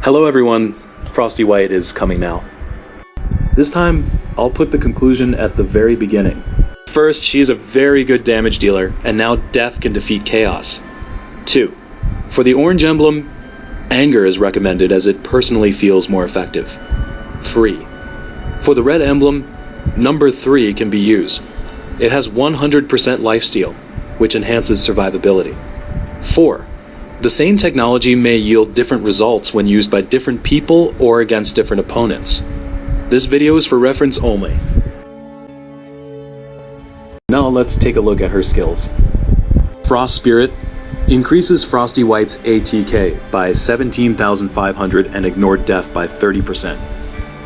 Hello everyone, Frosty Wight is coming now. This time, I'll put the conclusion at the very beginning. First, she is a very good damage dealer, and now death can defeat chaos. 2. For the orange emblem, anger is recommended as it personally feels more effective. 3. For the red emblem, number 3 can be used. It has 100% lifesteal, which enhances survivability. 4. The same technology may yield different results when used by different people or against different opponents. This video is for reference only. Now let's take a look at her skills. Frost Spirit increases Frosty Wight's ATK by 17,500 and ignored death by 30%.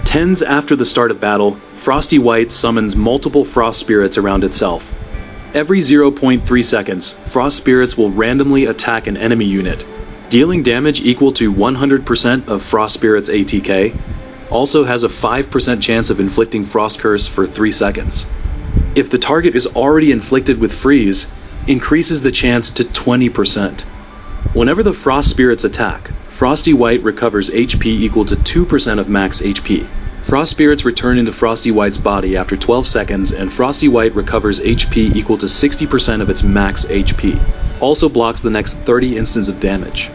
Tens after the start of battle, Frosty Wight summons multiple Frost Spirits around itself. Every 0.3 seconds, Frost Spirits will randomly attack an enemy unit, dealing damage equal to 100% of Frost Spirit's ATK. Also has a 5% chance of inflicting Frost Curse for 3 seconds. If the target is already inflicted with Freeze, increases the chance to 20%. Whenever the Frost Spirits attack, Frosty Wight recovers HP equal to 2% of max HP. Frost Spirits return into Frosty Wight's body after 12 seconds, and Frosty Wight recovers HP equal to 60% of its max HP. Also blocks the next 30 instants of damage.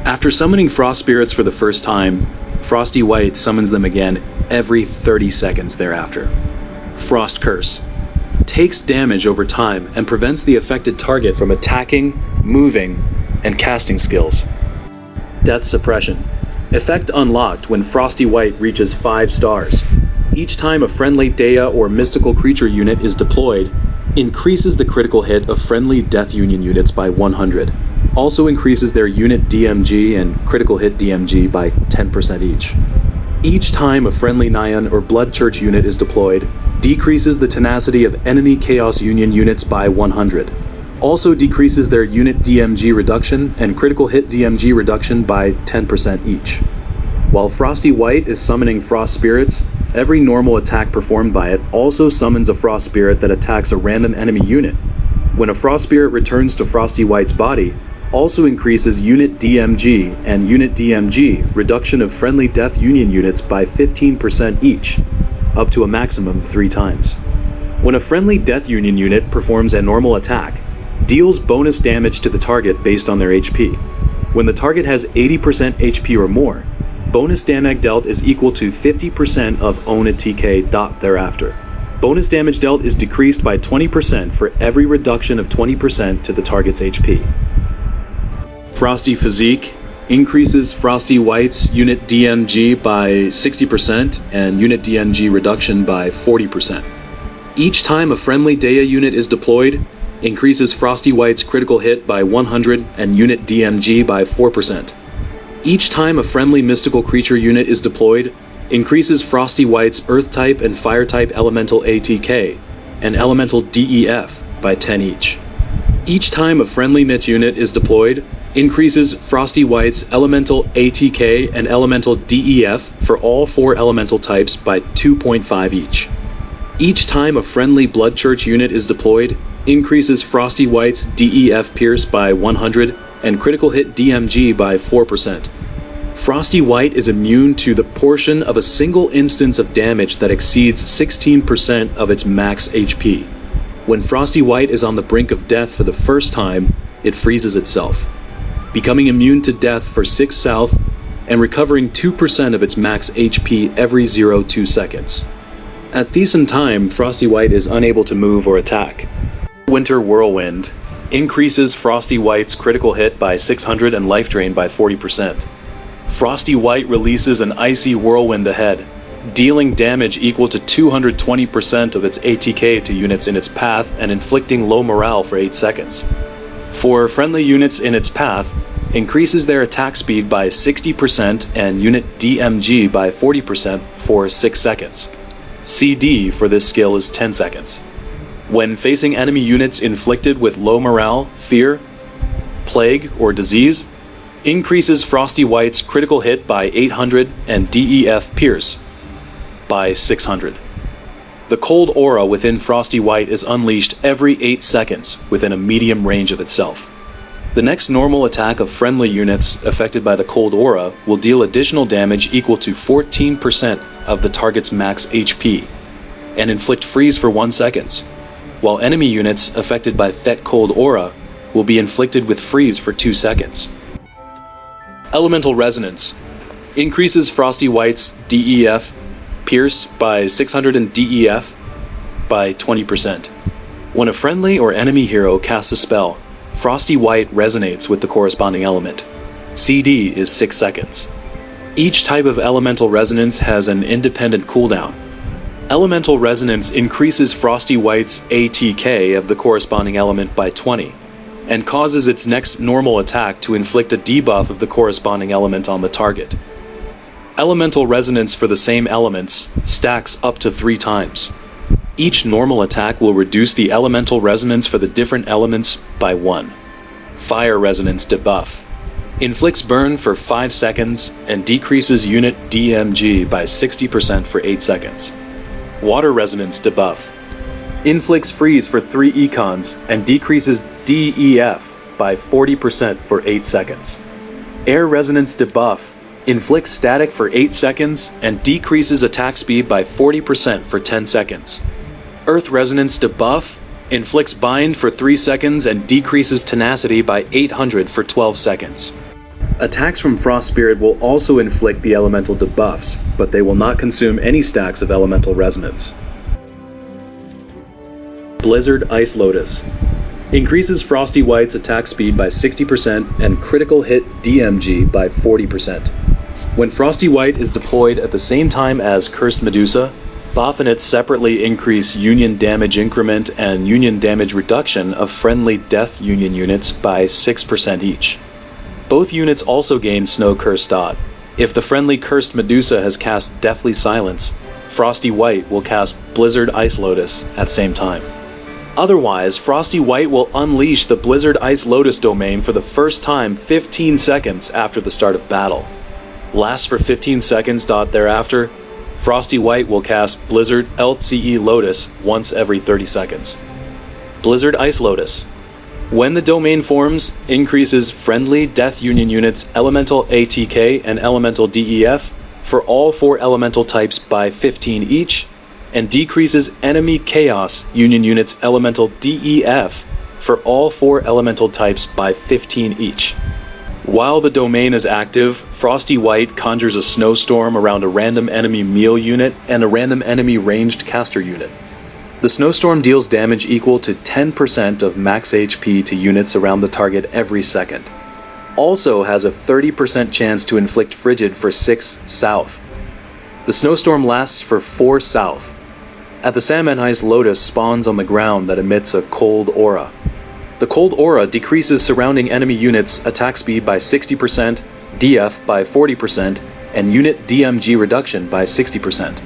After summoning Frost Spirits for the first time, Frosty Wight summons them again every 30 seconds thereafter. Frost Curse takes damage over time and prevents the affected target from attacking, moving, and casting skills. Death Suppression. Effect unlocked when Frosty Wight reaches 5 stars. Each time a friendly Dea or mystical creature unit is deployed, increases the critical hit of friendly Death Union units by 100. Also increases their unit DMG and critical hit DMG by 10% each. Each time a friendly Nyan or Blood Church unit is deployed, decreases the tenacity of enemy Chaos Union units by 100. Also decreases their unit DMG reduction and critical hit DMG reduction by 10% each. While Frosty Wight is summoning Frost Spirits, every normal attack performed by it also summons a Frost Spirit that attacks a random enemy unit. When a Frost Spirit returns to Frosty Wight's body, also increases unit DMG and unit DMG reduction of friendly Death Union units by 15% each, up to a maximum 3 times. When a friendly Death Union unit performs a normal attack, deals bonus damage to the target based on their HP. When the target has 80% HP or more, bonus damage dealt is equal to 50% of own TK dot thereafter. Bonus damage dealt is decreased by 20% for every reduction of 20% to the target's HP. Frosty Physique increases Frosty Wight's unit DMG by 60% and unit DMG reduction by 40%. Each time a friendly Dea unit is deployed, increases Frosty Wight's critical hit by 100 and unit DMG by 4%. Each time a friendly mystical creature unit is deployed, increases Frosty Wight's Earth type and Fire type elemental ATK and elemental DEF by 10 each. Each time a friendly Myth unit is deployed, increases Frosty Wight's elemental ATK and elemental DEF for all 4 elemental types by 2.5 each. Each time a friendly Blood Church unit is deployed, increases Frosty Wight's DEF Pierce by 100 and critical hit DMG by 4%. Frosty Wight is immune to the portion of a single instance of damage that exceeds 16% of its max HP. When Frosty Wight is on the brink of death for the first time, it freezes itself, becoming immune to death for 6 south and recovering 2% of its max HP every 0.2 seconds. At decent time, Frosty Wight is unable to move or attack. Winter Whirlwind increases Frosty Wight's critical hit by 600 and life drain by 40%. Frosty Wight releases an icy whirlwind ahead, dealing damage equal to 220% of its ATK to units in its path and inflicting low morale for 8 seconds. For friendly units in its path, increases their attack speed by 60% and unit DMG by 40% for 6 seconds. CD for this skill is 10 seconds. When facing enemy units inflicted with low morale, fear, plague, or disease, increases Frosty Wight's critical hit by 800 and DEF Pierce by 600. The cold aura within Frosty Wight is unleashed every 8 seconds within a medium range of itself. The next normal attack of friendly units affected by the cold aura will deal additional damage equal to 14% of the target's max HP, and inflict freeze for 1 second, while enemy units affected by Thet cold aura will be inflicted with freeze for 2 seconds. Elemental Resonance increases Frosty Wight's DEF Pierce by 600 and DEF by 20%. When a friendly or enemy hero casts a spell, Frosty Wight resonates with the corresponding element. CD is 6 seconds. Each type of elemental resonance has an independent cooldown. Elemental Resonance increases Frosty Wight's ATK of the corresponding element by 20, and causes its next normal attack to inflict a debuff of the corresponding element on the target. Elemental Resonance for the same elements stacks up to 3 times. Each normal attack will reduce the elemental resonance for the different elements by 1. Fire Resonance debuff inflicts burn for 5 seconds and decreases unit DMG by 60% for 8 seconds. Water Resonance debuff inflicts freeze for 3 econs and decreases DEF by 40% for 8 seconds. Air Resonance debuff inflicts static for 8 seconds and decreases attack speed by 40% for 10 seconds. Earth Resonance debuff inflicts bind for 3 seconds and decreases tenacity by 800 for 12 seconds. Attacks from Frost Spirit will also inflict the elemental debuffs, but they will not consume any stacks of elemental resonance. Blizzard Ice Lotus increases Frosty Wight's attack speed by 60% and critical hit DMG by 40%. When Frosty Wight is deployed at the same time as Cursed Medusa, Bophanits separately increase Union Damage Increment and Union Damage Reduction of friendly Death Union units by 6% each. Both units also gain Snow Curse Dot. If the friendly Cursed Medusa has cast Deathly Silence, Frosty Wight will cast Blizzard Ice Lotus at the same time. Otherwise, Frosty Wight will unleash the Blizzard Ice Lotus domain for the first time 15 seconds after the start of battle. Lasts for 15 seconds. Thereafter, Frosty Wight will cast Blizzard LCE Lotus once every 30 seconds. Blizzard Ice Lotus. When the domain forms, increases friendly Death Union units Elemental ATK and Elemental DEF for all 4 elemental types by 15 each, and decreases enemy Chaos Union units Elemental DEF for all 4 elemental types by 15 each. While the domain is active, Frosty Wight conjures a snowstorm around a random enemy meal unit and a random enemy ranged caster unit. The snowstorm deals damage equal to 10% of max HP to units around the target every second. Also has a 30% chance to inflict frigid for 6 south. The snowstorm lasts for 4 south. At the Salmon Ice Lotus spawns on the ground that emits a cold aura. The cold aura decreases surrounding enemy units' attack speed by 60%, DF by 40%, and unit DMG reduction by 60%.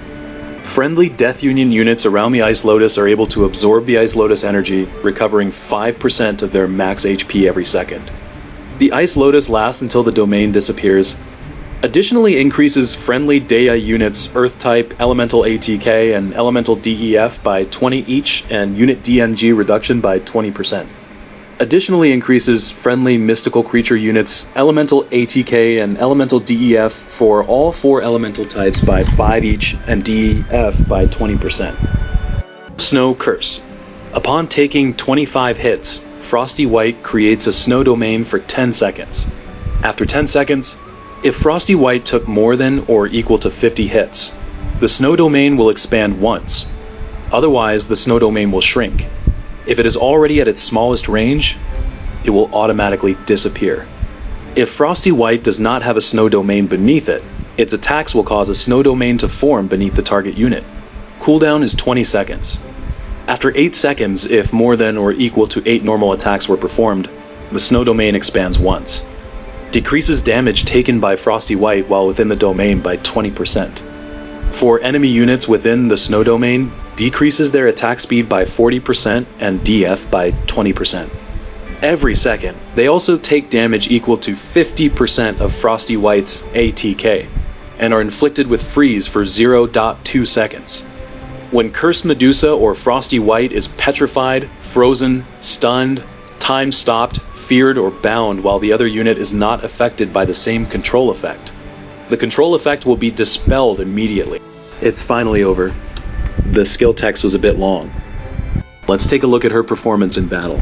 Friendly Death Union units around the Ice Lotus are able to absorb the Ice Lotus energy, recovering 5% of their max HP every second. The Ice Lotus lasts until the domain disappears. Additionally increases friendly Dea units Earth-type Elemental ATK and Elemental DEF by 20 each and unit DMG reduction by 20%. Additionally increases friendly mystical creature units Elemental ATK and Elemental DEF for all 4 elemental types by 5 each and DEF by 20%. Snow Curse. Upon taking 25 hits, Frosty Wight creates a snow domain for 10 seconds. After 10 seconds, if Frosty Wight took more than or equal to 50 hits, the snow domain will expand once. Otherwise, the snow domain will shrink. If it is already at its smallest range, it will automatically disappear. If Frosty Wight does not have a snow domain beneath it, its attacks will cause a snow domain to form beneath the target unit. Cooldown is 20 seconds. After 8 seconds, if more than or equal to 8 normal attacks were performed, the snow domain expands once. Decreases damage taken by Frosty Wight while within the domain by 20%. For enemy units within the snow domain, decreases their attack speed by 40% and DF by 20%. Every second, they also take damage equal to 50% of Frosty Wight's ATK, and are inflicted with freeze for 0.2 seconds. When Cursed Medusa or Frosty Wight is petrified, frozen, stunned, time stopped, feared or bound while the other unit is not affected by the same control effect. The control effect will be dispelled immediately. It's finally over. The skill text was a bit long. Let's take a look at her performance in battle.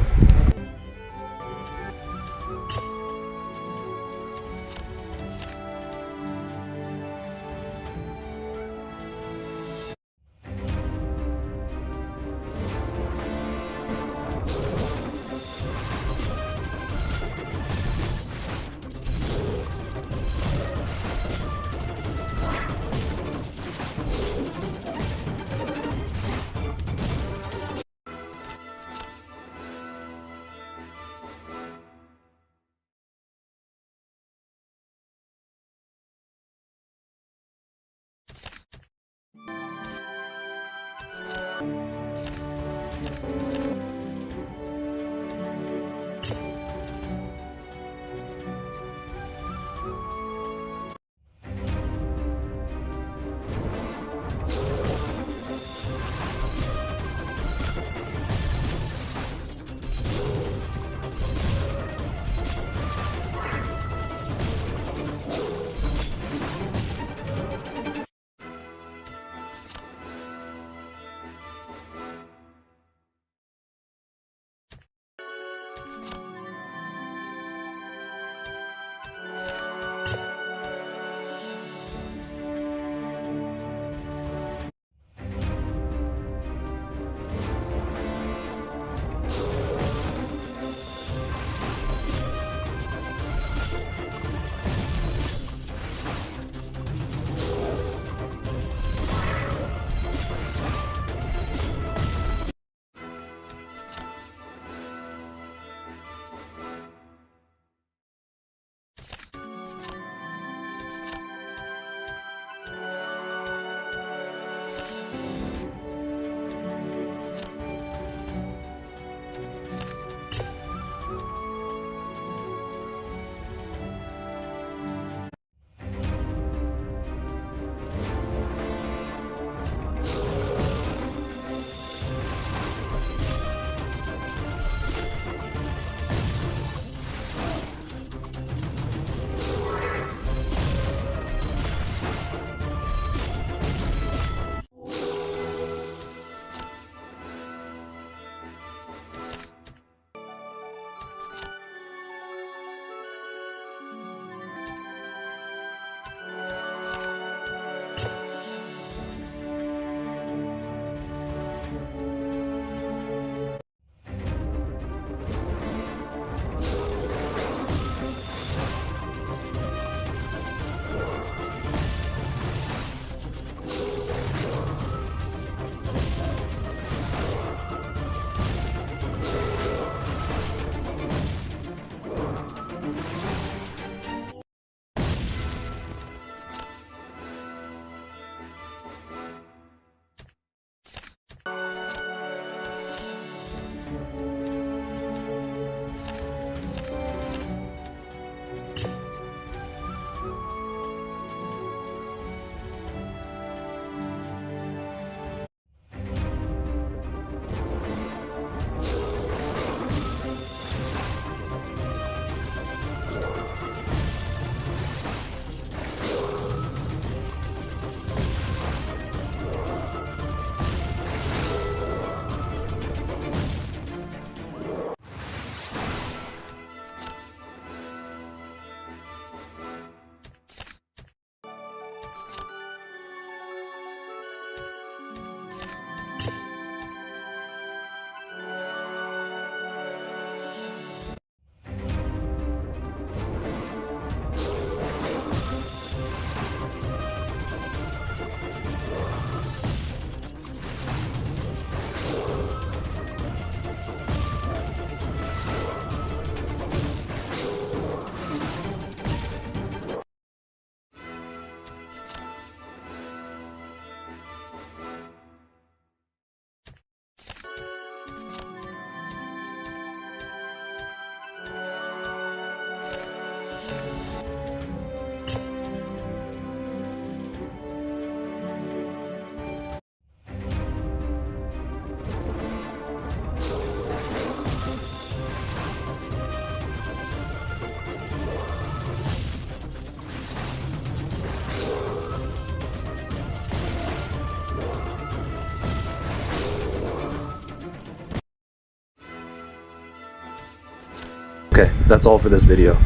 Okay, that's all for this video.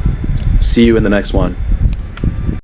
See you in the next one.